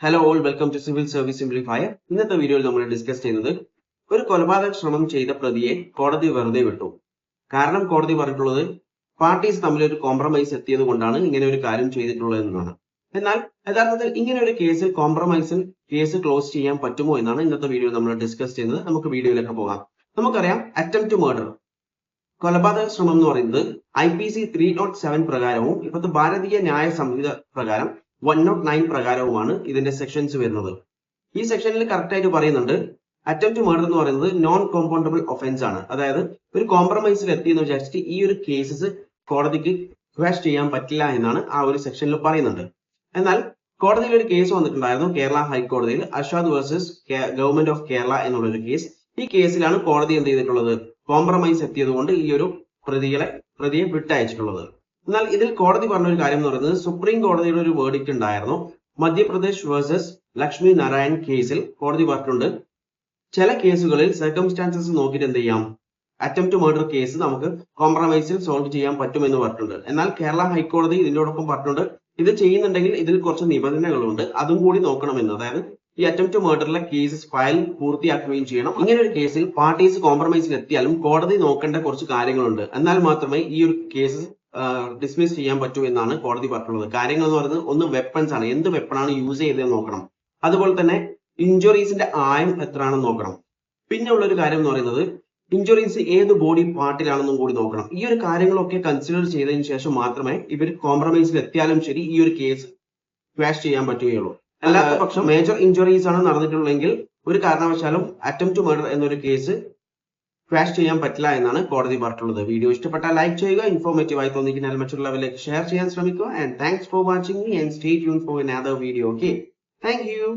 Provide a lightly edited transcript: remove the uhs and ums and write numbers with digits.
Hello all, welcome to Civil Service Simplifier. ഇന്നത്തെ വീഡിയോയിൽ നമ്മൾ ഡിസ്കസ് ചെയ്യുന്നത് ഒരു കൊലപാതക ശ്രമം ചെയ്ത പ്രതിയെ കോടതി വെറുതെ വിട്ടു. കാരണം കോടതി പറഞ്ഞിട്ടുള്ളത് പാർട്ടീസ് തമ്മിൽ ഒരു കോംപ്രമൈസ് എത്തിയത് കൊണ്ടാണ് ഇങ്ങനെ ഒരു കാര്യം ചെയ്തിട്ടുള്ളത് എന്നാണ്. എന്നാൽ യഥാർത്ഥത്തിൽ ഇങ്ങനെ ഒരു കേസിൽ കോംപ്രമൈസിൽ കേസ് ക്ലോസ് ചെയ്യാൻ പറ്റുമോ എന്നാണ് ഇന്നത്തെ വീഡിയോ നമ്മൾ ഡിസ്കസ് ചെയ്യുന്നത്. നമുക്ക് വീഡിയോയിലേക്ക് പോകാം. നമുക്കറിയാം അറ്റംപ്റ്റ് മർഡർ കൊലപാതക ശ്രമം എന്ന് പറയുന്നത് IPC 307 പ്രകാരവും ഇപ്പോഴത്തെ ഭാരതീയ ന്യായ സംഹിത പ്രകാരം 109 പ്രകാരവുമാണ് ഇതിന്റെ സെക്ഷൻസ് വരുന്നത്. ഈ സെക്ഷനിൽ കറക്റ്റ് ആയിട്ട് പറയുന്നുണ്ട് അറ്റംപ്റ്റ് മർഡർ എന്ന് പറയുന്നത് നോൺ കോമ്പൗണ്ടബിൾ ഒഫൻസ് ആണ്. അതായത് ഒരു കോംപ്രമൈസിൽ എത്തിയെന്ന് വിചാരിച്ചിട്ട് ഈ ഒരു കേസസ് കോടതിക്ക് ക്വാഷ് ചെയ്യാൻ പറ്റില്ല എന്നാണ് ആ ഒരു സെക്ഷനിൽ പറയുന്നുണ്ട്. എന്നാൽ കോടതിയിൽ ഒരു കേസ് വന്നിട്ടുണ്ടായിരുന്നു, കേരള ഹൈക്കോടതിയിൽ Ashad versus government of Kerala എന്നുള്ളൊരു കേസ്. ഈ കേസിലാണ് കോടതി എന്ത് ചെയ്തിട്ടുള്ളത്, കോംപ്രമൈസ് എത്തിയത് കൊണ്ട് ഈ ഒരു പ്രതിയെ വിട്ടയച്ചിട്ടുള്ളത്. എന്നാൽ ഇതിൽ കോടതി പറഞ്ഞ ഒരു കാര്യം എന്ന് പറയുന്നത് സുപ്രീം കോടതിയുടെ ഒരു വേർഡിക്റ്റ് ഉണ്ടായിരുന്നു. മധ്യപ്രദേശ് വേഴ്സസ് ലക്ഷ്മി നാരായൺ കേസിൽ കോടതി പറഞ്ഞിട്ടുണ്ട് ചില കേസുകളിൽ സർക്കംസ്റ്റാൻസസ് നോക്കിയിട്ട് എന്ത് ചെയ്യാം, അറ്റംപ്റ്റ് മർഡർ കേസ് നമുക്ക് കോംപ്രമൈസിൽ സോൾവ് ചെയ്യാൻ പറ്റുമെന്ന് പറഞ്ഞിട്ടുണ്ട്. എന്നാൽ കേരള ഹൈക്കോടതി ഇതിനോടൊപ്പം പറഞ്ഞിട്ടുണ്ട് ഇത് ചെയ്യുന്നുണ്ടെങ്കിൽ ഇതിൽ കുറച്ച് നിബന്ധനകളുണ്ട്, അതും കൂടി നോക്കണമെന്ന്. അതായത് ഈ അറ്റംപ്റ്റ് മർഡറിലെ കേസസ് ഫയൽ പൂർത്തിയാക്കുകയും ചെയ്യണം. ഇങ്ങനെ ഒരു കേസിൽ പാർട്ടീസ് കോംപ്രമൈസിൽ എത്തിയാലും കോടതി നോക്കേണ്ട കുറച്ച് കാര്യങ്ങളുണ്ട്. എന്നാൽ മാത്രമേ ഈ ഒരു കേസ് ഡിസ്മിസ് ചെയ്യാൻ പറ്റൂ എന്നാണ് കോടതി പറഞ്ഞിട്ടുള്ളത്. കാര്യങ്ങൾ എന്ന് പറയുന്നത് ഒന്ന് വെപ്പൺസ് ആണ്, എന്ത് വെപ്പണാണ് യൂസ് ചെയ്തതെന്ന് നോക്കണം. അതുപോലെ തന്നെ ഇഞ്ചുറീസിന്റെ ആയം എത്രയാണെന്ന് നോക്കണം. പിന്നെ ഉള്ള ഒരു കാര്യം എന്ന് പറയുന്നത് ഇഞ്ചുറീസ് ഏത് ബോഡി പാർട്ടിലാണെന്നും കൂടി നോക്കണം. ഈ ഒരു കാര്യങ്ങളൊക്കെ കൺസിഡർ ചെയ്തതിനു ശേഷം മാത്രമേ ഇവർ കോംപ്രമൈസിൽ എത്തിയാലും ശരി ഈ ഒരു കേസ് ക്വാഷ് ചെയ്യാൻ പറ്റുകയുള്ളൂ. അല്ലാത്ത പക്ഷം മേജർ ഇഞ്ചുറീസ് ആണ് നടന്നിട്ടുള്ളതെങ്കിൽ ഒരു കാരണവശാലും അറ്റംപ്റ്റ് മർഡർ എന്നൊരു കേസ് ക്വാഷ് ചെയ്യാൻ പറ്റില്ല എന്നാണ് കോടതി പറഞ്ഞിട്ടുള്ളത്. വീഡിയോ ഇഷ്ടപ്പെട്ടാൽ ലൈക്ക് ചെയ്യുക, ഇൻഫോർമേറ്റീവ് ആയി തോന്നിക്കുന്നതിനാൽ മറ്റുള്ളവരിലേക്ക് ഷെയർ ചെയ്യാൻ ശ്രമിക്കുക. And thanks for watching me and stay tune for another video. Okay, thank you.